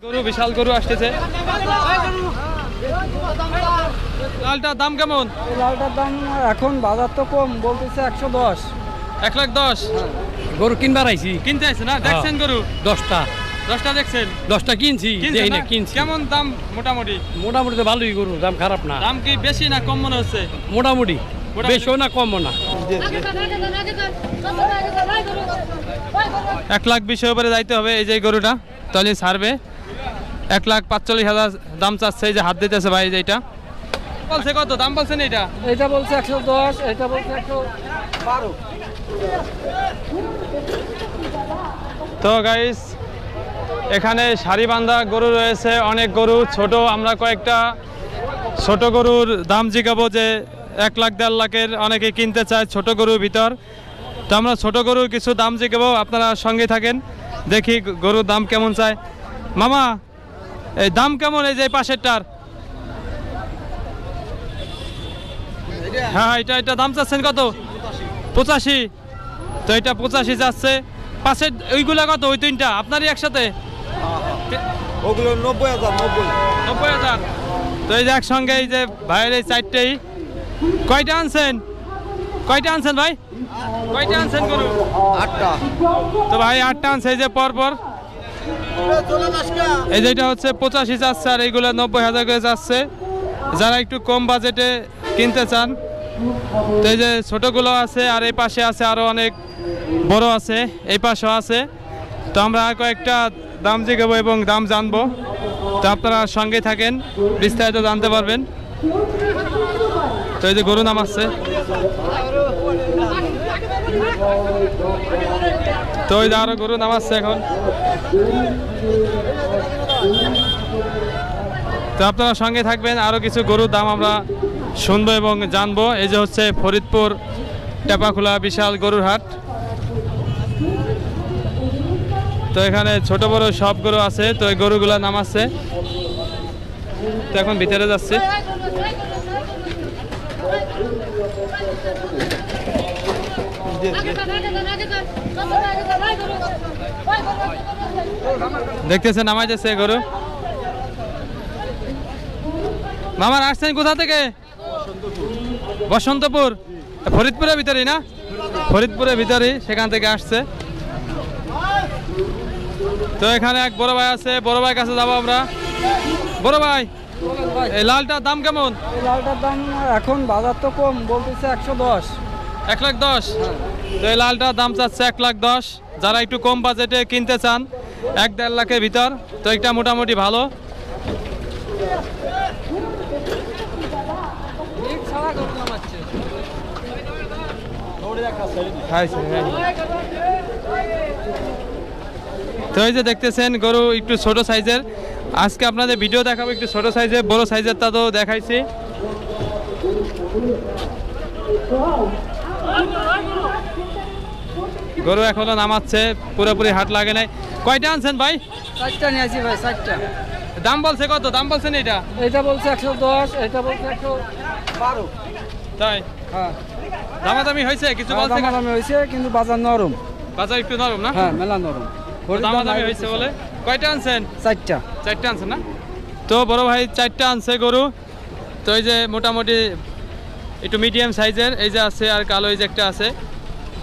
গরু বিশাল গরু আসতেছে। লালটার দাম কেমন? লালটার দাম এখন বাজার তো কম, বলতেছে 110। 1,10,000। গরু কিনবার আইছি। কিনতে আছে না? দেখছেন গরু? 10টা। 10টা দেখছেন? 10টা কিনছি। কিনছেন না? কিনছি। কেমন দাম মোটামুটি? মোটামুটি তো ভালোই গরু, দাম খারাপ না। দাম কি বেশি না কম মনে হচ্ছে? মোটামুটি বেশিও না কমও না। 1,20,000 উপরে যাইতে হবে এই যে গরুটা, তাহলে ছাড়বে। 1,45,000 দাম চাচ্ছে। এই যে হাত দিতেছে ভাই, যে এটা বলছে কত দাম বলছেন? এটা এটা বলছে 110, এটা বলছে 112। তো গাইস, এখানে সারিবান্ধা গরু রয়েছে, অনেক গরু ছোট। আমরা কয়েকটা ছোট গরুর দাম জিজ্ঞাবো, যে 1,00,000 1,50,000 অনেকে কিনতে চায় ছোট গরুর ভিতর। তো আমরা ছোট গরুর কিছু দাম জিজ্ঞাবো, আপনারা সঙ্গে থাকেন, দেখি গরুর দাম কেমন চায়। মামা, এই দাম কেমন এই যে পাশেরটার? হ্যাঁ, এটা দাম চাচ্ছেন কত? 85। তো এটা 85 যাচ্ছে। পাশের ওইগুলা কত? ওই তিনটা আপনারই একসাথে? ওগুলো 90,000। 90,000। তো এই যে একসঙ্গে এই যে ভাইয়ের এই চারটেই। কয়টা আনছেন ভাই? কয়টা আনছেন গরু? 8টা। তো ভাই 8টা আনছে এই যে পরপর। এই যেটা হচ্ছে 85 যাচ্ছে, আর এইগুলো 90,000 করে যাচ্ছে। যারা একটু কম বাজেটে কিনতে চান, তো এই যে ছোটগুলো আছে, আর এই পাশে আছে আরো অনেক বড় আছে, এই পাশেও আছে। তো আমরা কয়েকটা দাম জিজ্ঞাবো এবং দাম জানবো। তো আপনারা সঙ্গে থাকেন, বিস্তারিত জানতে পারবেন। তো এই যে গরু নামাচ্ছে। তো এই যে আরো গরু নামাচ্ছে এখন। তো আপনারা সঙ্গে থাকবেন, আরো কিছু গরুর দাম আমরা শুনবো এবং জানবো। এই যে হচ্ছে ফরিদপুর টেপাখোলা বিশাল গরুর হাট। তো এখানে ছোট বড় সব গরু আছে। তো এই গরুগুলা নামাচ্ছে। তো এখন ভিতরে যাচ্ছে। দেখতেছে নামাই যাচ্ছে গরু। মামার আসছেন কোথা থেকে? বসন্তপুর। ফরিদপুরের ভিতরেই না? ফরিদপুরের ভিতরেই, সেখান থেকে আসছে। তো এখানে এক বড় ভাই আছে, বড় ভাইয়ের কাছে যাবো আমরা। বড় ভাই, এই লালটার দাম কেমন? লালটার দাম এখন বাজার তো কম, বলতেছে 110। 1,10,000। তো এই লালটার দাম চাচ্ছে 1,10,000। যারা একটু কম বাজেটে কিনতে চান, 1-1.5 লাখের ভিতর, তো এটা মোটামুটি ভালো। তো এই যে দেখতেছেন গরু একটু ছোট সাইজের। আজকে আপনাদের ভিডিও দেখাবো একটু ছোট সাইজের, বড় সাইজের তা তো দেখাইছি। গরু এখনো নামাচ্ছে, পুরোপুরি হাট লাগে নাই। কয়টা আনছেন ভাই? 4টা নিয়েছি ভাই, 4টা। দাম বলছে কত? দাম বলছেন এটা? এটা বলছে 110, এটা বলছে 112। তাই? হ্যাঁ, দামাদামি হয়েছে কিছু? বলছে দামাদামি হয়েছে, কিন্তু বাজার নরম। বাজার একটু নরম না? হ্যাঁ, মেলা নরম। দামাদামি হয়েছে বলে। কয়টা আনছেন? 4টা। 4টা আনছেন না? তো বড় ভাই 4টা আনছে গরু। তো এই যে মোটামুটি একটু মিডিয়াম সাইজের এই যে আছে, আর কালো এই যে একটা আছে।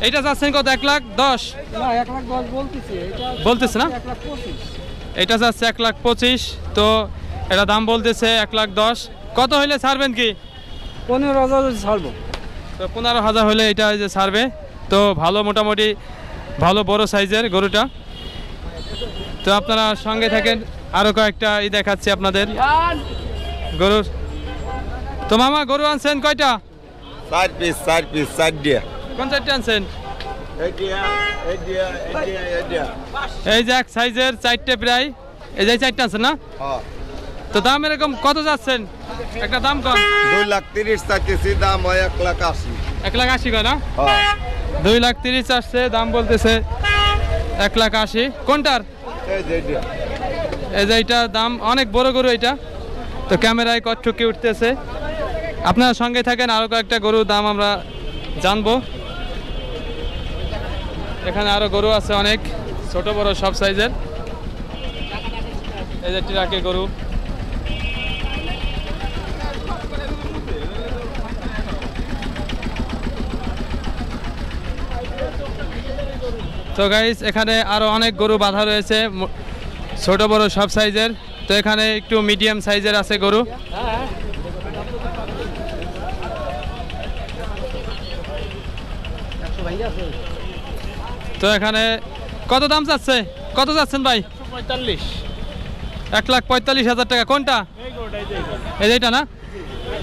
এইটা চাচ্ছেন কত? 1,10,000? না, 110 বলতেছে। এটা বলতেছে না? 125। এটা চাচ্ছে 1,25,000। তো এটা দাম বলতেছে 1,10,000। কত হইলে ছাড়বেন কি? 15,000 ছাড়বো। তো 15,000 হলে এটা এই যে ছাড়বে। তো ভালো, মোটামুটি ভালো বড় সাইজের গরুটা। তো আপনারা সঙ্গে থাকেন, আরো কয়েকটা দেখাচ্ছি আপনাদের গরুর। তো মামা গরু আনছেন কয়টা? 4 পিস 4 দিয়া। কোন 4টা আনছেন? এই দিয়া। এই যে এক সাইজের 4টে প্রায়, এই যে 4টা আনছেন না? হ্যাঁ। তো দাম এরকম কত যাচ্ছেন? একটা দাম কম। 2,30,000 চাইতেছি, দাম হয় 1,80,000। 1,80,000 কয় না? হ্যাঁ। 2,30,000 আসছে, দাম বলতেছে 1,80,000। কোনটার? এই যে দিয়া। এই যে এইটা দাম অনেক বড় গরু এটা। তো ক্যামেরায় কটটুকি উঠতেছে। আপনারা সঙ্গে থাকেন, আরো কয়েকটা গরুর দাম আমরা জানবো। এখানে আরো গরু আছে অনেক, ছোট বড় সব সাইজের। এই যে ট্রাকে গরু। তো গাইস এখানে আরো অনেক গরু বাঁধা রয়েছে, ছোট বড় সব সাইজের। তো এখানে একটু মিডিয়াম সাইজের আছে গরু। তো এখানে কত দাম চাচ্ছে, কত চাচ্ছেন ভাই? 1,45,000 টাকা। কোনটা? এই যে এটা না?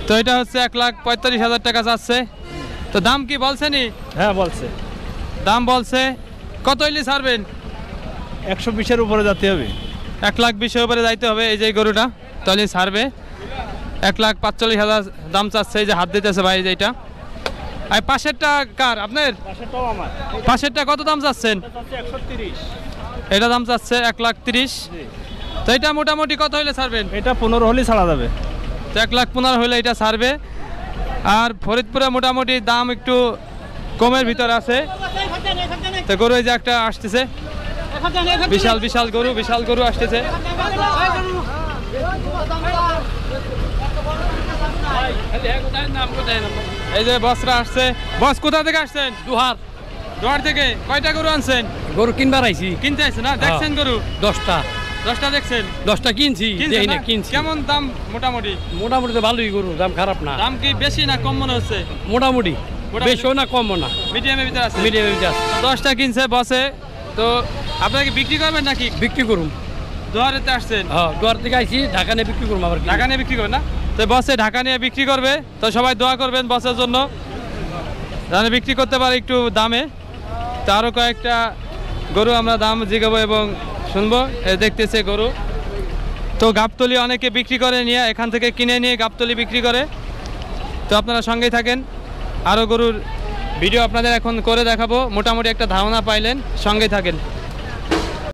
তো এটা হচ্ছে 1,45,000 টাকা চাচ্ছে। তো দাম কি বলছেনি? হ্যাঁ বলছে দাম বলছে। কত হইলে ছাড়বেন? 120-এর উপরে যেতে হবে। 1,20,000 উপরে যাইতে হবে এই যে গরুটা, তাহলে ছাড়বে। 1,45,000 দাম চাচ্ছে। এই যে হাত দিতেছে ভাই, যে এটা। আর পাশেরটা কার? আপনার? পাশেরটাও আমার। পাশেরটা কত দাম চাচ্ছেন? 130। এটা দাম চাচ্ছে 1,30,000। তো এটা মোটামুটি কত হইলে ছাড়বেন? এটা 15 হলেই ছাড়া যাবে। তো 1,15,000 হলে এটা ছাড়বে। আর ফরিদপুরে মোটামুটি দাম একটু কমের ভিতর আছে। তো গরু এই যে একটা আসতেছে, বিশাল বিশাল গরু, বিশাল গরু আসতেছে। এই যে বসরা আসছে। বস কোথা থেকে আসছেন? দুহার দোয়ার থেকে। কয়টা গরু আনছেন? গরু কিনবার আইছি। কিনতে আসছেন না? দেখছেন গরু? 10টা 10টা দেখছেন? 10টা কিনছি। কিনছেন দেই না? না, কিনছি। কেমন দাম মোটামুটি? মোটামুটি তো ভালোই গরু, দাম খারাপ না। দাম কি বেশি না কম মনে হচ্ছে? মোটামুটি মোটামুটি। বেশিও না কমও না, মিডিয়ামের ভিতরে আছে। মিডিয়ামের ভিতরে আছে। 10টা কিনছে বসে। তো আপনাকে বিক্রি করবেন নাকি? বিক্রি করুন। দোয়ারেতে আসছেন? হ্যাঁ, দুয়ার থেকে আইছি, ঢাকা নিয়ে বিক্রি করুন। আবার ঢাকা নিয়ে বিক্রি করবেন না? তো বসে ঢাকা নিয়ে বিক্রি করবে। তো সবাই দোয়া করবেন বসের জন্য, যেন বিক্রি করতে পারে একটু দামে। তো আরও কয়েকটা গরু আমরা দাম জিগাবো এবং শুনবো। দেখতেছে গরু। তো গাবতলি অনেকে বিক্রি করে নিয়ে, এখান থেকে কিনে নিয়ে গাবতলি বিক্রি করে। তো আপনারা সঙ্গেই থাকেন, আরও গরুর ভিডিও আপনাদের এখন করে দেখাবো। মোটামুটি একটা ধারণা পাইলেন, সঙ্গেই থাকেন।